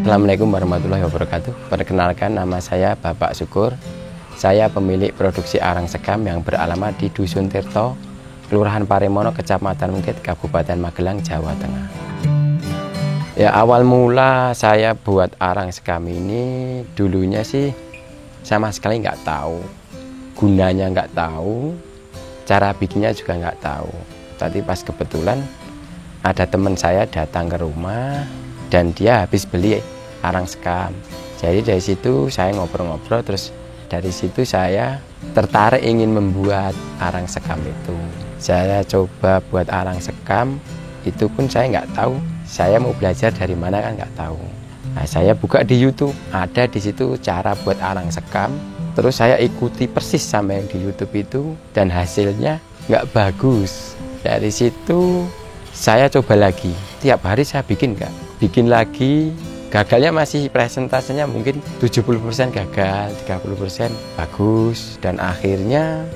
Assalamualaikum warahmatullahi wabarakatuh. Perkenalkan, nama saya Bapak Syukur. Saya pemilik produksi arang sekam yang beralamat di Dusun Tirto, Kelurahan Paremono, Kecamatan Mungkit, Kabupaten Magelang, Jawa Tengah. Ya, awal mula saya buat arang sekam ini dulunya sih sama sekali nggak tahu, gunanya nggak tahu, cara bikinnya juga nggak tahu. Tadi pas kebetulan ada teman saya datang ke rumah dan dia habis beli arang sekam. Jadi dari situ saya ngobrol-ngobrol, terus dari situ saya tertarik ingin membuat arang sekam itu. Saya coba buat arang sekam, itu pun saya nggak tahu. Saya mau belajar dari mana kan nggak tahu. Nah, saya buka di YouTube, ada di situ cara buat arang sekam. Terus saya ikuti persis sama yang di YouTube itu dan hasilnya nggak bagus. Dari situ saya coba lagi, tiap hari saya bikin bikin lagi. Gagalnya masih presentasenya mungkin 70% gagal, 30% bagus. Dan akhirnya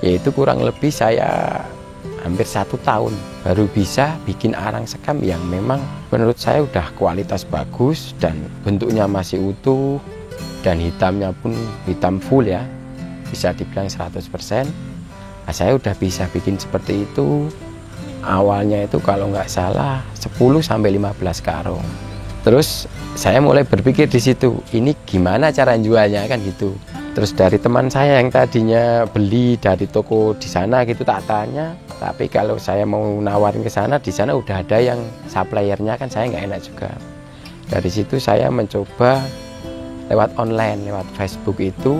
yaitu kurang lebih saya hampir 1 tahun baru bisa bikin arang sekam yang memang menurut saya udah kualitas bagus dan bentuknya masih utuh dan hitamnya pun hitam full ya, bisa dibilang 100%. Nah, saya udah bisa bikin seperti itu. Awalnya itu kalau nggak salah 10-15 karung. Terus saya mulai berpikir di situ, ini gimana cara jualnya kan gitu. Terus dari teman saya yang tadinya beli dari toko di sana gitu tak tanya, tapi kalau saya mau nawarin ke sana, di sana udah ada yang suppliernya kan saya nggak enak juga. Dari situ saya mencoba lewat online, lewat Facebook itu,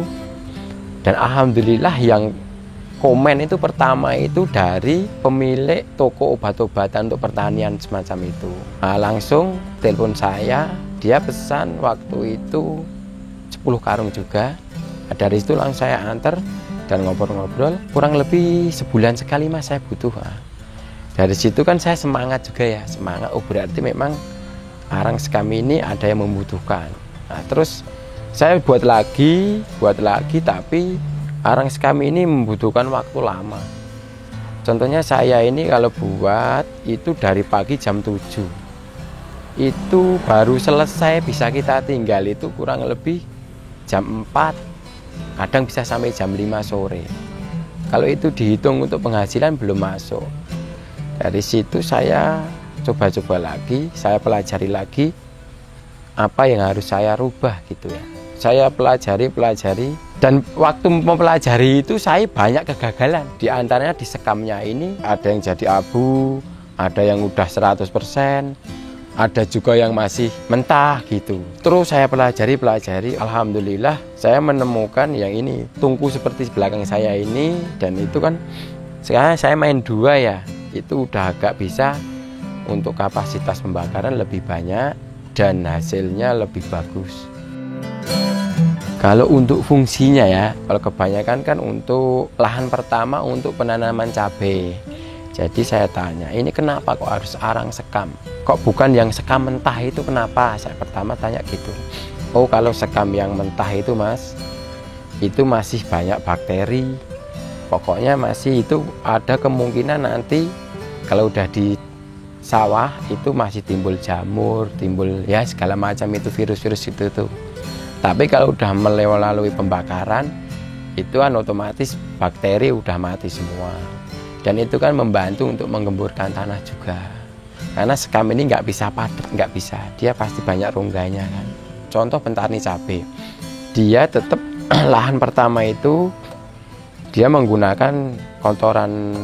dan alhamdulillah yang komen itu pertama itu dari pemilik toko obat-obatan untuk pertanian semacam itu. Nah, langsung telepon saya, dia pesan waktu itu 10 karung juga. Dari situ langsung saya antar dan ngobrol-ngobrol. Kurang lebih sebulan sekali mas saya butuh. Nah, dari situ kan saya semangat juga ya, semangat. Oh berarti memang arang sekam ini ada yang membutuhkan. Nah, terus saya buat lagi, tapi arang sekam ini membutuhkan waktu lama. Contohnya saya ini kalau buat itu dari pagi jam 7. Itu baru selesai bisa kita tinggal itu kurang lebih jam 4. Kadang bisa sampai jam 5 sore. Kalau itu dihitung untuk penghasilan belum masuk. Dari situ saya coba-coba lagi, saya pelajari lagi apa yang harus saya rubah gitu ya. Saya pelajari dan waktu mempelajari itu saya banyak kegagalan. Di antaranya di sekamnya ini ada yang jadi abu, ada yang udah 100%, ada juga yang masih mentah gitu. Terus saya pelajari, alhamdulillah saya menemukan yang ini, tungku seperti belakang saya ini, dan itu kan sekarang saya main 2 ya, itu udah agak bisa untuk kapasitas pembakaran lebih banyak dan hasilnya lebih bagus. Kalau untuk fungsinya ya, kalau kebanyakan kan untuk lahan pertama untuk penanaman cabai. Jadi saya tanya, ini kenapa kok harus arang sekam? Kok bukan yang sekam mentah itu kenapa? Saya pertama tanya gitu. Oh kalau sekam yang mentah itu mas, itu masih banyak bakteri. Pokoknya masih itu ada kemungkinan nanti kalau udah di sawah itu masih timbul jamur, timbul ya segala macam itu virus-virus itu tuh. Tapi kalau udah melalui pembakaran, itu kan otomatis bakteri udah mati semua. Dan itu kan membantu untuk menggemburkan tanah juga. Karena sekam ini nggak bisa padat, nggak bisa. Dia pasti banyak rongganya kan. Contoh petani cabai, dia tetap lahan pertama itu dia menggunakan kotoran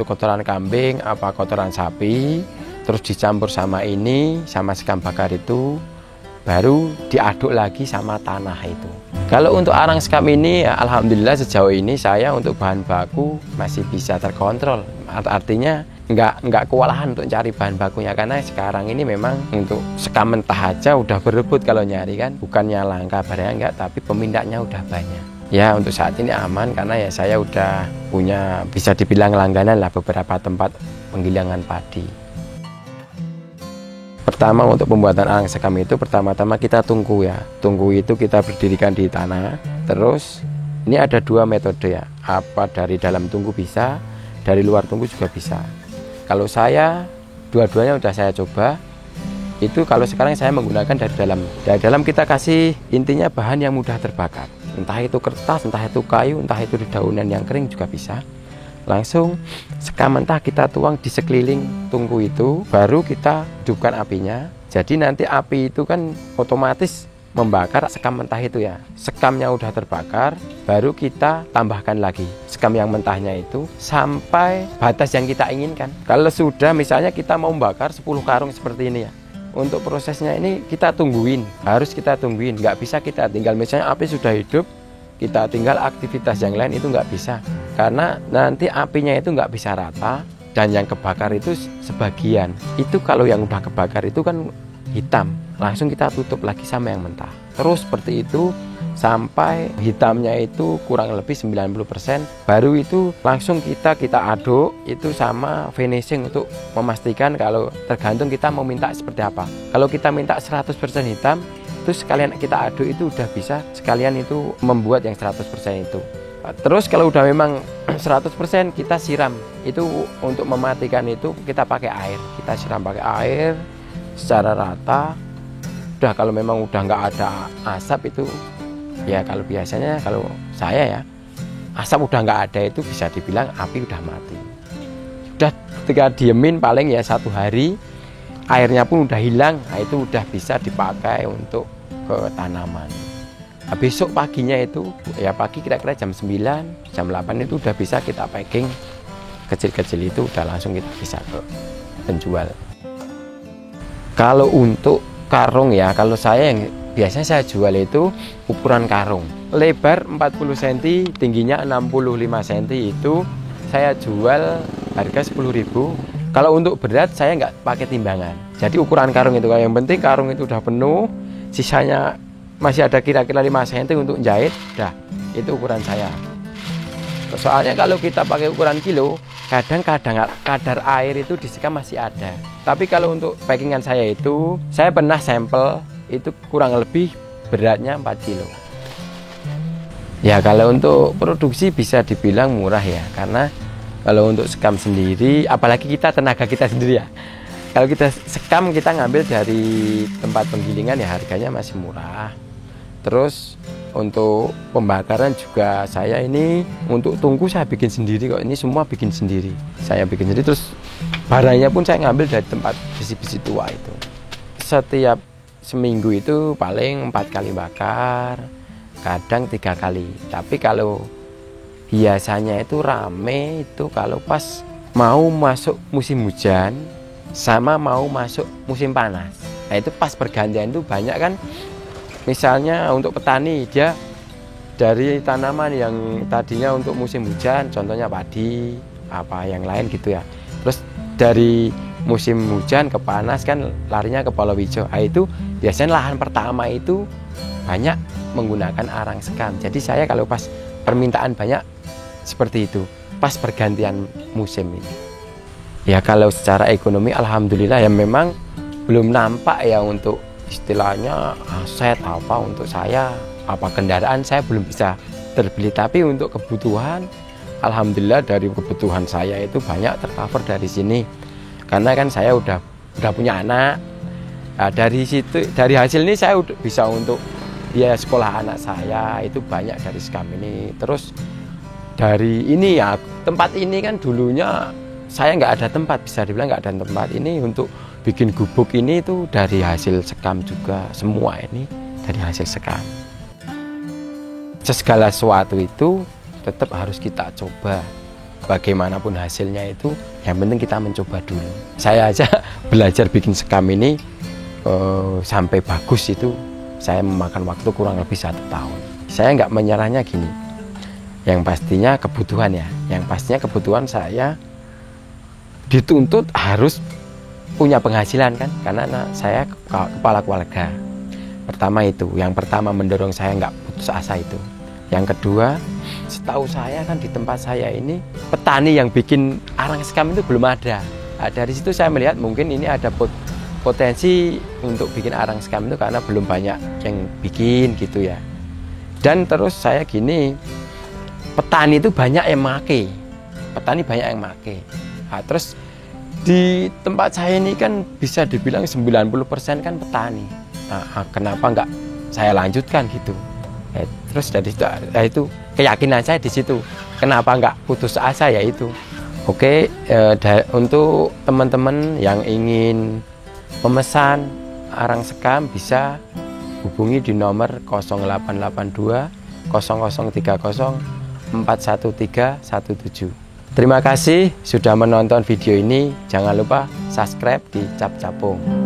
kotoran kambing, kotoran sapi, terus dicampur sama sekam bakar itu. Baru diaduk lagi sama tanah itu. Kalau untuk arang sekam ini ya, alhamdulillah sejauh ini saya untuk bahan baku masih bisa terkontrol. Artinya nggak kewalahan untuk cari bahan bakunya, karena sekarang ini memang untuk sekam mentah aja udah berebut kalau nyari kan. Bukannya langka barangnya enggak, tapi pemindaknya udah banyak. Ya untuk saat ini aman karena ya saya udah punya bisa dibilang langganan lah beberapa tempat penggilingan padi. Pertama untuk pembuatan arang sekam itu pertama-tama kita tungku ya. Tungku itu kita berdirikan di tanah. Terus ini ada 2 metode ya. Apa dari dalam tungku bisa, dari luar tungku juga bisa. Kalau saya dua-duanya udah saya coba. Itu kalau sekarang saya menggunakan dari dalam. Dari dalam kita kasih intinya bahan yang mudah terbakar. Entah itu kertas, entah itu kayu, entah itu dedaunan yang kering juga bisa. Langsung sekam mentah kita tuang di sekeliling tungku itu, baru kita hidupkan apinya. Jadi nanti api itu kan otomatis membakar sekam mentah itu ya. Sekamnya udah terbakar, baru kita tambahkan lagi sekam yang mentahnya itu sampai batas yang kita inginkan. Kalau sudah misalnya kita mau membakar 10 karung seperti ini ya, untuk prosesnya ini kita tungguin, harus kita tungguin. Nggak bisa kita tinggal misalnya api sudah hidup, kita tinggal aktivitas yang lain, itu nggak bisa. Karena nanti apinya itu nggak bisa rata, dan yang kebakar itu sebagian. Itu kalau yang udah kebakar itu kan hitam, langsung kita tutup lagi sama yang mentah. Terus seperti itu sampai hitamnya itu kurang lebih 90%, baru itu langsung kita aduk itu sama finishing untuk memastikan kalau tergantung kita mau minta seperti apa. Kalau kita minta 100% hitam, terus sekalian kita aduk itu udah bisa sekalian itu membuat yang 100% itu. Terus kalau udah memang 100% kita siram, itu untuk mematikan itu kita pakai air, kita siram pakai air secara rata. Udah kalau memang udah nggak ada asap itu ya, kalau biasanya kalau saya ya asap udah nggak ada itu bisa dibilang api udah mati. Udah ketika diemin paling ya 1 hari, airnya pun udah hilang, nah itu udah bisa dipakai untuk ke tanaman. Nah, besok paginya itu ya pagi kira-kira jam 9, jam 8 itu udah bisa kita packing kecil-kecil, itu udah langsung kita bisa ke penjual. Kalau untuk karung ya, kalau saya yang biasanya saya jual itu ukuran karung. Lebar 40 cm, tingginya 65 cm, itu saya jual harga 10.000. Kalau untuk berat saya nggak pakai timbangan. Jadi ukuran karung itu, yang penting karung itu udah penuh, sisanya masih ada kira-kira 5 cm untuk jahit, dah itu ukuran saya. Soalnya kalau kita pakai ukuran kilo, kadang-kadang kadar air itu di sekam masih ada. Tapi kalau untuk packingan saya itu, saya pernah sampel itu kurang lebih beratnya 4 kilo. Ya kalau untuk produksi bisa dibilang murah ya, karena kalau untuk sekam sendiri, apalagi kita tenaga kita sendiri ya, kalau kita sekam kita ngambil dari tempat penggilingan ya harganya masih murah. Terus untuk pembakaran juga saya ini untuk tungku saya bikin sendiri kok, ini semua bikin sendiri, saya bikin sendiri. Terus barangnya pun saya ngambil dari tempat besi-besi tua itu. Setiap seminggu itu paling 4 kali bakar, kadang 3 kali. Tapi kalau biasanya itu rame itu kalau pas mau masuk musim hujan sama mau masuk musim panas. Nah itu pas pergantian itu banyak kan. Misalnya untuk petani, dia dari tanaman yang tadinya untuk musim hujan, contohnya padi, apa yang lain gitu ya. Terus dari musim hujan ke panas kan larinya ke palawija. Nah, itu biasanya lahan pertama itu banyak menggunakan arang sekam. Jadi saya kalau pas permintaan banyak seperti itu, pas pergantian musim ini. Ya kalau secara ekonomi alhamdulillah ya memang belum nampak ya untuk istilahnya aset apa untuk saya, apa kendaraan saya belum bisa terbeli, tapi untuk kebutuhan alhamdulillah dari kebutuhan saya itu banyak tercover dari sini, karena kan saya udah punya anak. Nah, dari situ, dari hasil ini saya udah bisa untuk biaya sekolah anak saya itu banyak dari sekam ini. Terus dari ini ya, tempat ini kan dulunya saya nggak ada tempat, bisa dibilang nggak ada tempat. Ini untuk bikin gubuk ini itu dari hasil sekam juga, semua ini dari hasil sekam. Segala sesuatu itu tetap harus kita coba, bagaimanapun hasilnya itu yang penting kita mencoba dulu. Saya aja belajar bikin sekam ini sampai bagus itu saya memakan waktu kurang lebih 1 tahun. Saya nggak menyerahnya gini, yang pastinya kebutuhan ya, yang pastinya kebutuhan saya dituntut harus punya penghasilan kan, karena saya kepala keluarga. Pertama itu, yang pertama mendorong saya nggak putus asa itu. Yang kedua, setahu saya kan di tempat saya ini petani yang bikin arang sekam itu belum ada. Nah, dari situ saya melihat mungkin ini ada potensi untuk bikin arang sekam itu karena belum banyak yang bikin gitu ya. Dan terus saya gini, petani itu banyak yang make, petani banyak yang make. Nah, terus Di tempat saya ini kan bisa dibilang 90% kan petani. Nah, kenapa nggak saya lanjutkan gitu? Terus dari itu keyakinan saya di situ. Kenapa nggak putus asa ya itu. Oke, untuk teman-teman yang ingin memesan arang sekam bisa hubungi di nomor 0882 0030 41317. Terima kasih sudah menonton video ini. Jangan lupa subscribe di Cap Capung.